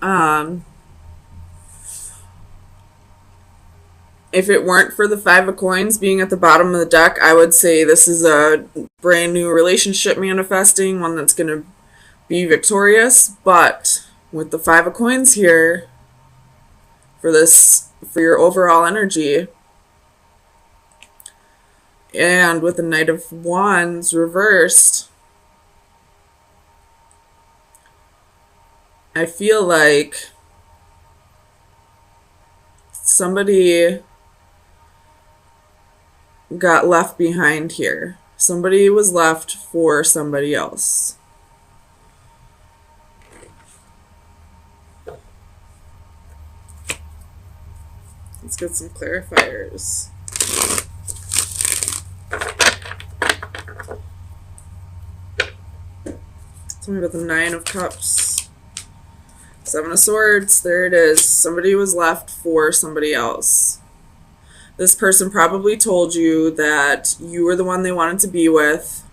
Um, if it weren't for the Five of Coins being at the bottom of the deck, I would say this is a brand new relationship manifesting, one that's going to be victorious. But with the Five of Coins here, for your overall energy, and with the Knight of Wands reversed, I feel like somebody got left behind here. Somebody was left for somebody else. Let's get some clarifiers. Tell me about the Nine of Cups. Seven of Swords. There it is. Somebody was left for somebody else. This person probably told you that you were the one they wanted to be with.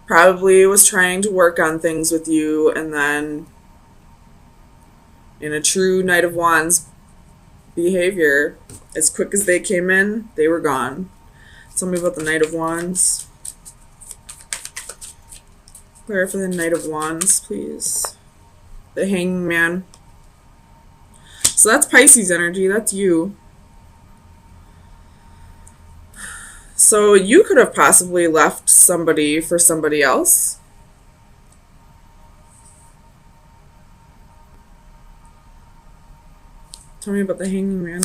Probably was trying to work on things with you, and then in a true Knight of Wands behavior, as quick as they came in, they were gone. Tell me about the Knight of Wands. Clarify the Knight of Wands, please. The Hanged Man. So that's Pisces energy. That's you. So you could have possibly left somebody for somebody else. Tell me about the Hanging Man.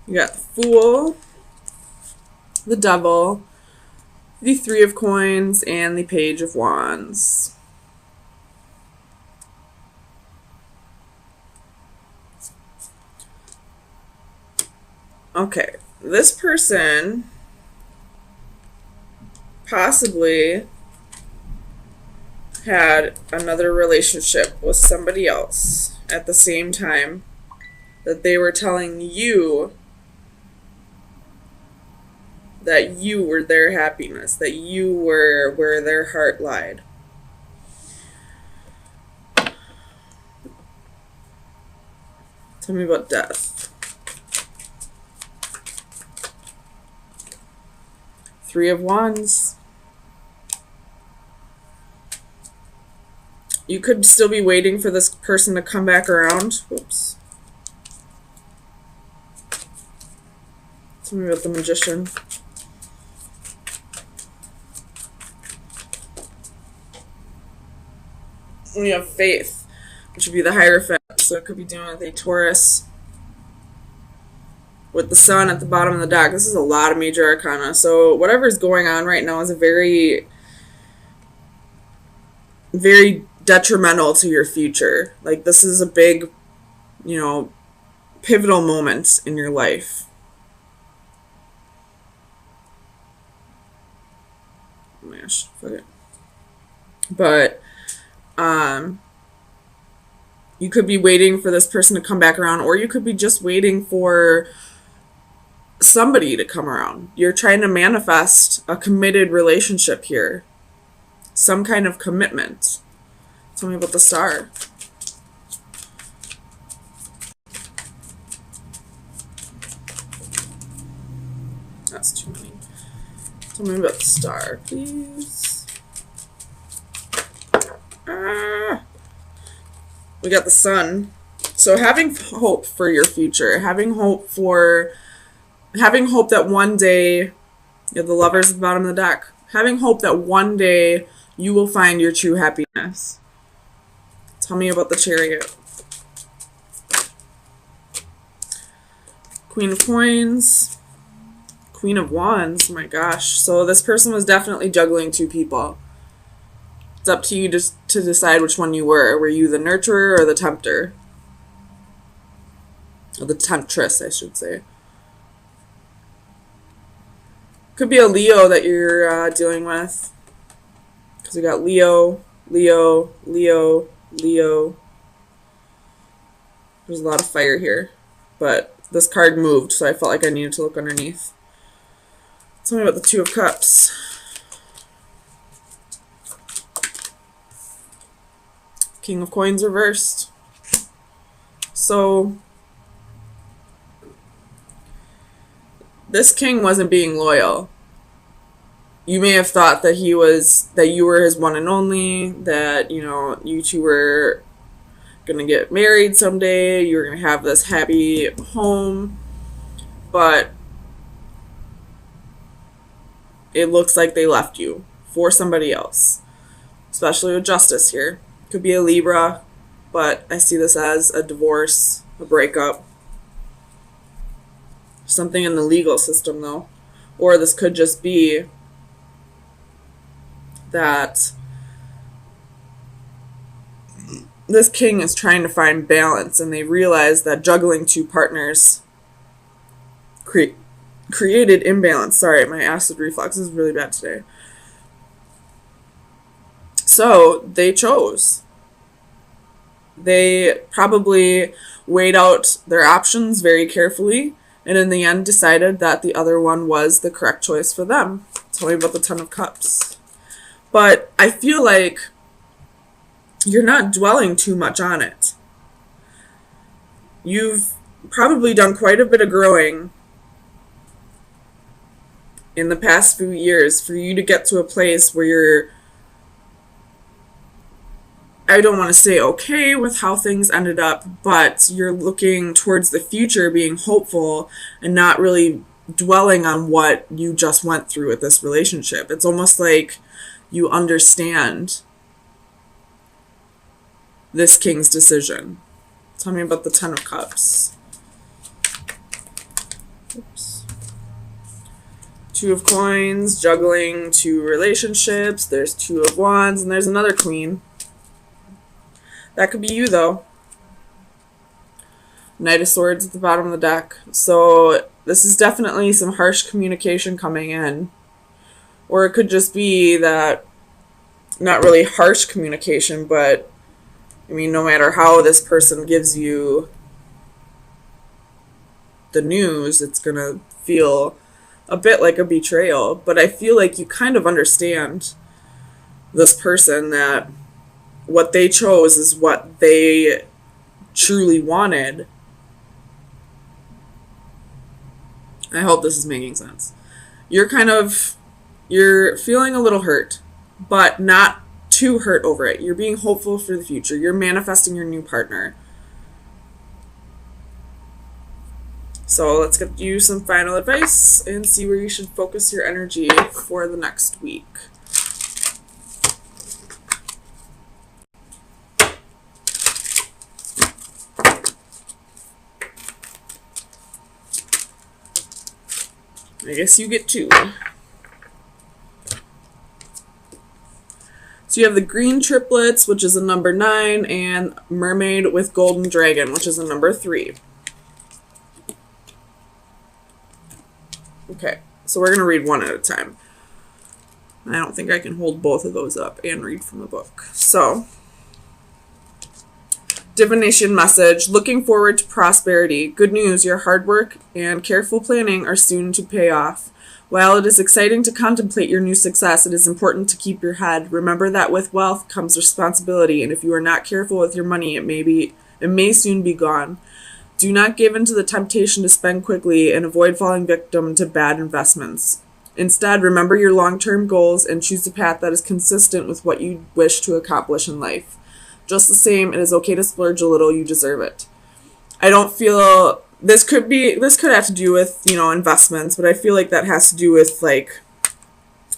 You got the Fool, the Devil, the Three of Coins, and the Page of Wands. Okay, this person possibly had another relationship with somebody else at the same time that they were telling you that you were their happiness, that you were where their heart lied. Tell me about death. Three of Wands. You could still be waiting for this person to come back around. Whoops. Tell me about the Magician. We have Faith, which would be the Hierophant. So it could be dealing with a Taurus with the Sun at the bottom of the deck. This is a lot of major arcana. So whatever is going on right now is a very, very detrimental to your future. Like, this is a big, pivotal moment in your life. Mash, fuck it. But you could be waiting for this person to come back around, or you could be just waiting for somebody to come around. You're trying to manifest a committed relationship here. Some kind of commitment. Tell me about the Star. That's too many. Tell me about the Star, please. We got the Sun. So having hope for your future, having hope that one day, you have the Lovers at the bottom of the deck, having hope that one day you will find your true happiness. Tell me about the Chariot. Queen of Coins, Queen of Wands. Oh my gosh. So this person was definitely juggling two people. It's up to you to decide which one you were. Were you the nurturer or the tempter? Or the temptress, I should say. Could be a Leo that you're dealing with. Because we got Leo, Leo, Leo, Leo. There's a lot of fire here. But this card moved, so I felt like I needed to look underneath. Tell me about the Two of Cups. King of Coins reversed. So this king wasn't being loyal. You may have thought that you were his one and only, that, you two were going to get married someday, you were going to have this happy home, but it looks like they left you for somebody else, especially with justice here. Could be a Libra, but I see this as a divorce, a breakup, something in the legal system though. Or this could just be that this king is trying to find balance, and they realize that juggling two partners created imbalance. Sorry, my acid reflux is really bad today. So they chose. They probably weighed out their options very carefully, and in the end decided that the other one was the correct choice for them. Tell me about the Ten of Cups. But I feel like you're not dwelling too much on it. You've probably done quite a bit of growing in the past few years for you to get to a place where you're, I don't want to say okay with how things ended up, but you're looking towards the future, being hopeful and not really dwelling on what you just went through with this relationship. It's almost like you understand this king's decision. Tell me about the Ten of Cups. Oops. Two of Coins, juggling two relationships. There's Two of Wands, and there's another Queen. That could be you, though. Knight of Swords at the bottom of the deck. So this is definitely some harsh communication coming in. Or it could just be that, not really harsh communication, but, I mean, no matter how this person gives you the news, it's going to feel a bit like a betrayal. But I feel like you kind of understand this person, that what they chose is what they truly wanted. I hope this is making sense. You're feeling a little hurt, but not too hurt over it. You're being hopeful for the future. You're manifesting your new partner. So let's get you some final advice and see where you should focus your energy for the next week. I guess you get two. So you have the Green Triplets, which is a number 9, and Mermaid with Golden Dragon, which is a number 3. Okay, so we're going to read one at a time. I don't think I can hold both of those up and read from the book. So, divination message, looking forward to prosperity. Good news, your hard work and careful planning are soon to pay off. While it is exciting to contemplate your new success, it is important to keep your head. Remember that with wealth comes responsibility, and if you are not careful with your money, it may soon be gone. Do not give in to the temptation to spend quickly and avoid falling victim to bad investments. Instead, remember your long-term goals and choose a path that is consistent with what you wish to accomplish in life. Just the same, it is okay to splurge a little. You deserve it. I don't feel this could have to do with, investments, but I feel like that has to do with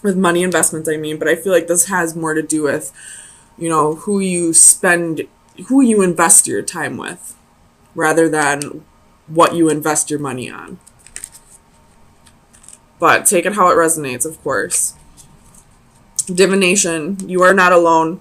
with money investments, but I feel like this has more to do with, who you invest your time with rather than what you invest your money on. But take it how it resonates, of course. Divination, you are not alone.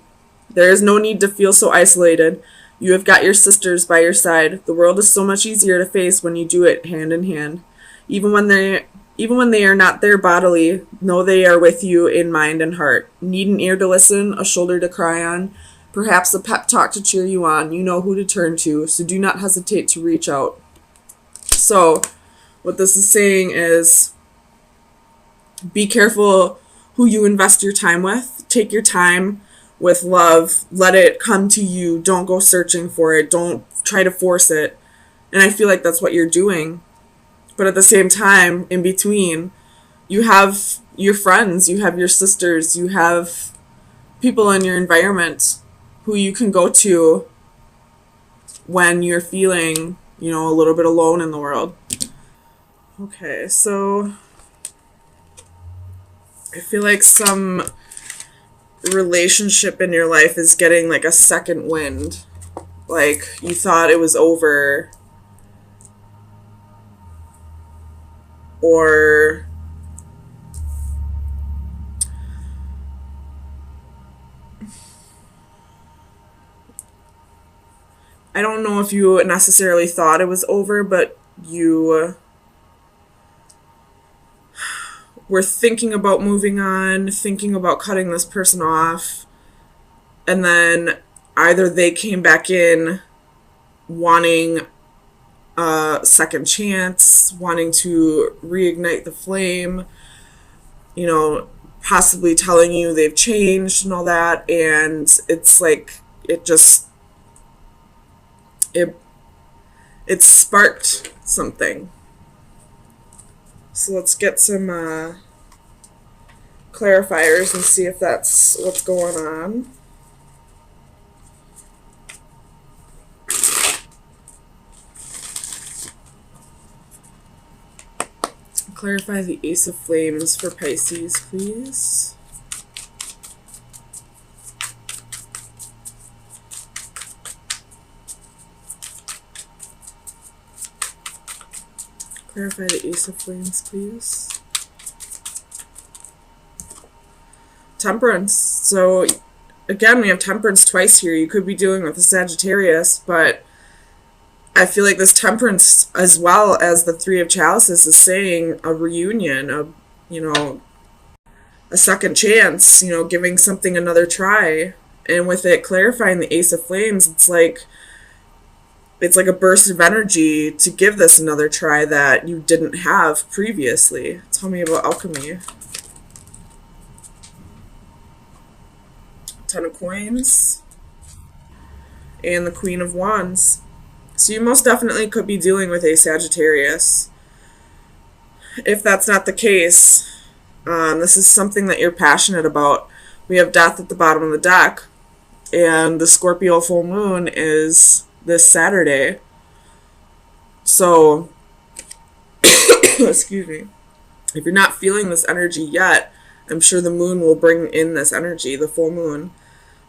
There is no need to feel so isolated. You have got your sisters by your side. The world is so much easier to face when you do it hand in hand. Even when they are not there bodily, know they are with you in mind and heart. Need an ear to listen, a shoulder to cry on, perhaps a pep talk to cheer you on. You know who to turn to, so do not hesitate to reach out. So, what this is saying is, be careful who you invest your time with. Take your time with love. Let it come to you. Don't go searching for it. Don't try to force it. And I feel like that's what you're doing. But at the same time, in between, you have your friends, you have your sisters, you have people in your environment who you can go to when you're feeling, a little bit alone in the world. Okay, so I feel like some relationship in your life is getting like a second wind. Like you thought it was over, or I don't know if you necessarily thought it was over, but you were thinking about moving on, thinking about cutting this person off, and then either they came back in wanting a second chance, wanting to reignite the flame, possibly telling you they've changed and all that, and it's like it sparked something. So let's get some clarifiers and see if that's what's going on. Clarify the Ace of Flames for Pisces, please. Clarify the Ace of Flames, please. Temperance. So, again, we have Temperance twice here. You could be dealing with a Sagittarius, but I feel like this Temperance, as well as the Three of Chalices, is saying a reunion, a second chance, giving something another try. And with it clarifying the Ace of Flames, it's like a burst of energy to give this another try that you didn't have previously. Tell me about alchemy. Ten of Coins. And the Queen of Wands. So you most definitely could be dealing with a Sagittarius. If that's not the case, this is something that you're passionate about. We have Death at the bottom of the deck. And the Scorpio full moon is this Saturday. So, excuse me. If you're not feeling this energy yet, I'm sure the moon will bring in this energy, the full moon.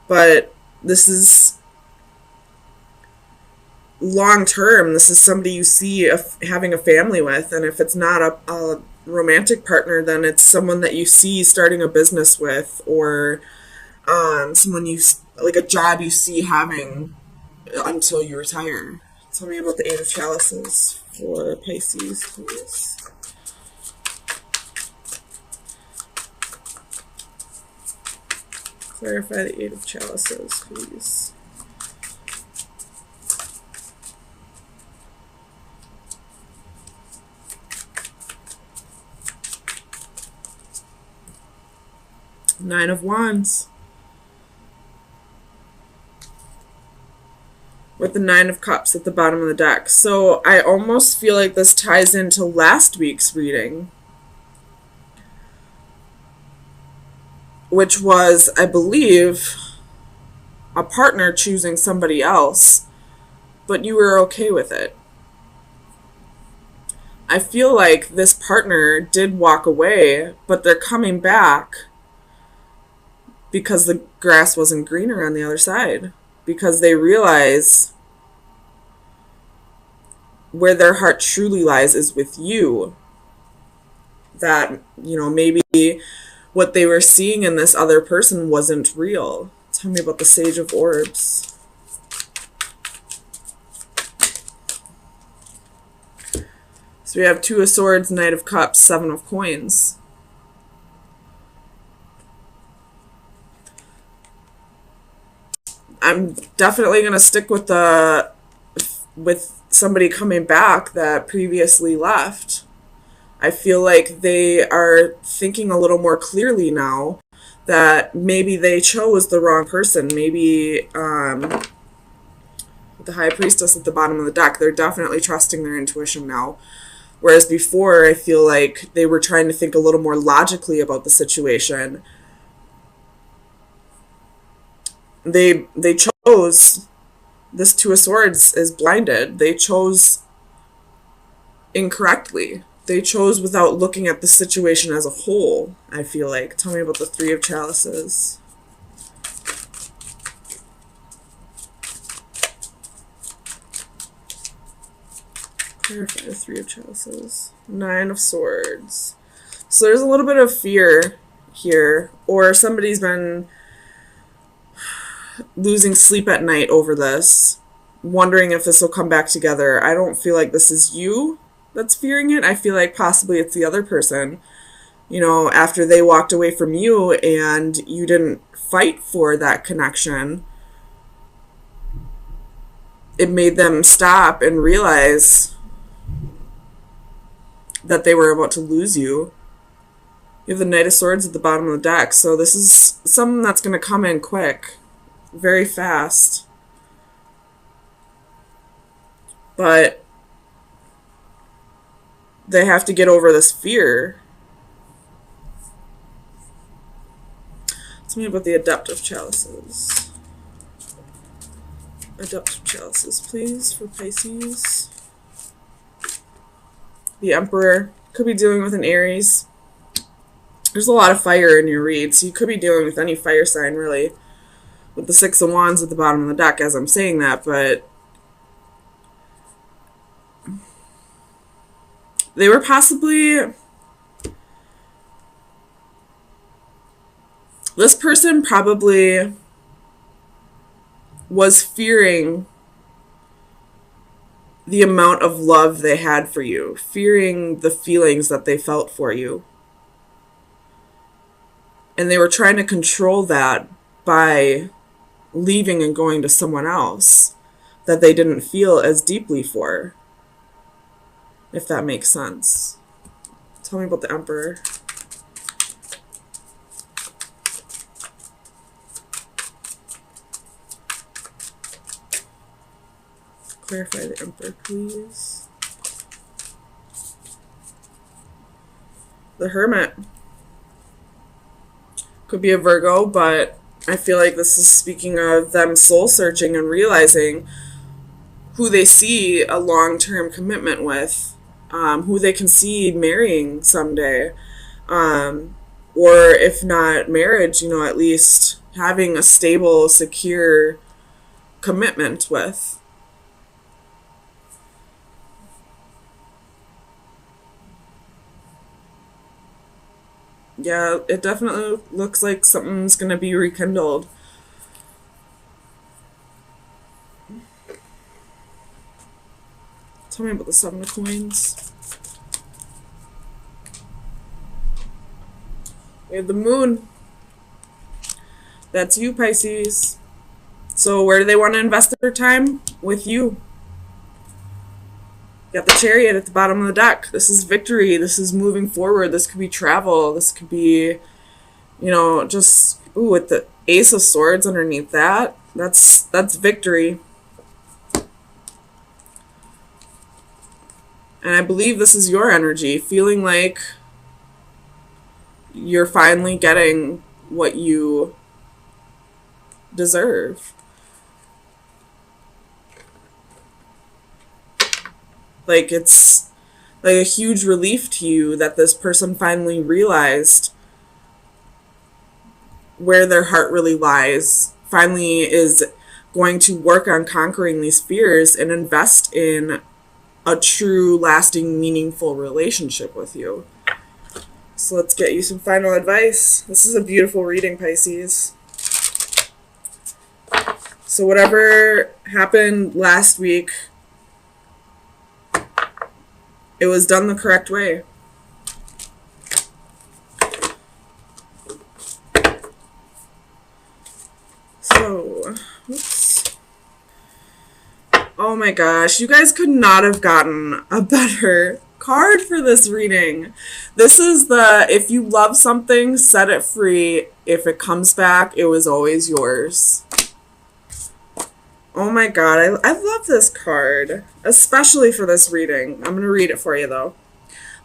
But this is long term. This is somebody you see having a family with. And if it's not a romantic partner, then it's someone that you see starting a business with, or someone like a job you see having until you retire. Tell me about the Eight of Chalices for Pisces, please. Clarify the Eight of Chalices, please. Nine of Wands. With the Nine of Cups at the bottom of the deck. So I almost feel like this ties into last week's reading, which was, I believe, a partner choosing somebody else, but you were okay with it. I feel like this partner did walk away, but they're coming back because the grass wasn't greener on the other side. Because they realize where their heart truly lies is with you. That, maybe what they were seeing in this other person wasn't real. Tell me about the Sage of Orbs. So we have Two of Swords, Knight of Cups, Seven of Coins. I'm definitely going to stick with somebody coming back that previously left. I feel like they are thinking a little more clearly now. that maybe they chose the wrong person. Maybe the High Priestess at the bottom of the deck, they're definitely trusting their intuition now. Whereas before, I feel like they were trying to think a little more logically about the situation. They chose, this Two of Swords is blinded. They chose incorrectly. They chose without looking at the situation as a whole, I feel like. Tell me about the Three of Chalices. Clarify the Three of Chalices. Nine of Swords. So there's a little bit of fear here, or somebody's been losing sleep at night over this, wondering if this will come back together. I don't feel like this is you that's fearing it. I feel like possibly it's the other person. You know, after they walked away from you and you didn't fight for that connection, it made them stop and realize that they were about to lose you. You have the Knight of Swords at the bottom of the deck, so this is something that's going to come in quick, very fast. But they have to get over this fear. Tell me about the Adept of Chalices. Adept of Chalices, please, for Pisces. The Emperor. Could be dealing with an Aries. There's a lot of fire in your read, so you could be dealing with any fire sign, really. With the Six of Wands at the bottom of the deck as I'm saying that, but they were possibly... This person probably was fearing the amount of love they had for you, fearing the feelings that they felt for you. And they were trying to control that by leaving and going to someone else that they didn't feel as deeply for. If that makes sense. Tell me about the Emperor. Clarify the Emperor, please. The Hermit. Could be a Virgo, but I feel like this is speaking of them soul searching and realizing who they see a long-term commitment with. Who they can see marrying someday, or if not marriage, you know, at least having a stable, secure commitment with. Yeah, it definitely looks like something's going to be rekindled. Tell me about the Seven of Coins. We have the Moon. That's you, Pisces. So where do they want to invest their time? With you. You got the Chariot at the bottom of the deck. This is victory. This is moving forward. This could be travel. This could be, you know, just, ooh, with the Ace of Swords underneath that. That's victory. And I believe this is your energy, feeling like you're finally getting what you deserve. Like it's like a huge relief to you that this person finally realized where their heart really lies, finally is going to work on conquering these fears and invest in a true, lasting, meaningful relationship with you. So let's get you some final advice. This is a beautiful reading, Pisces. So whatever happened last week, it was done the correct way. So, oops. Oh my gosh, you guys could not have gotten a better card for this reading. This is the, if you love something, set it free. If it comes back, it was always yours. Oh my god, I love this card, especially for this reading. I'm going to read it for you though.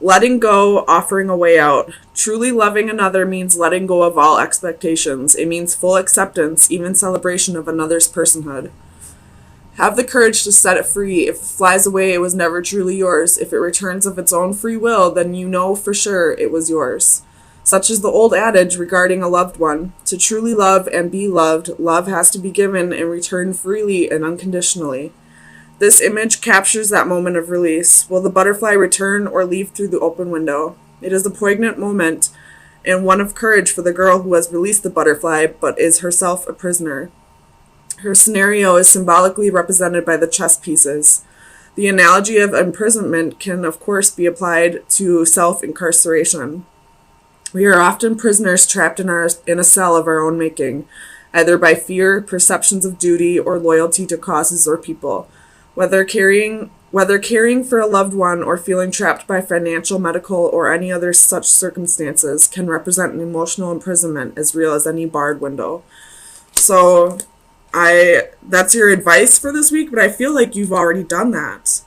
Letting go, offering a way out. Truly loving another means letting go of all expectations. It means full acceptance, even celebration of another's personhood. Have the courage to set it free. If it flies away, it was never truly yours. If it returns of its own free will, then you know for sure it was yours. Such is the old adage regarding a loved one. To truly love and be loved, love has to be given and returned freely and unconditionally. This image captures that moment of release. Will the butterfly return or leave through the open window? It is a poignant moment and one of courage for the girl who has released the butterfly but is herself a prisoner. Her scenario is symbolically represented by the chess pieces. The analogy of imprisonment can, of course, be applied to self-incarceration. We are often prisoners trapped in a cell of our own making, either by fear, perceptions of duty, or loyalty to causes or people. Whether caring for a loved one or feeling trapped by financial, medical, or any other such circumstances can represent an emotional imprisonment as real as any barred window. So that's your advice for this week, but I feel like you've already done that.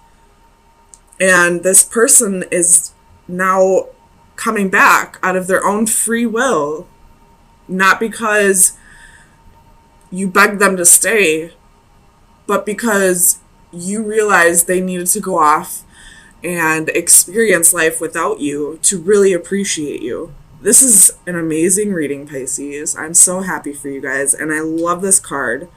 And this person is now coming back out of their own free will, not because you begged them to stay, but because you realized they needed to go off and experience life without you to really appreciate you. This is an amazing reading, Pisces. I'm so happy for you guys, and I love this card.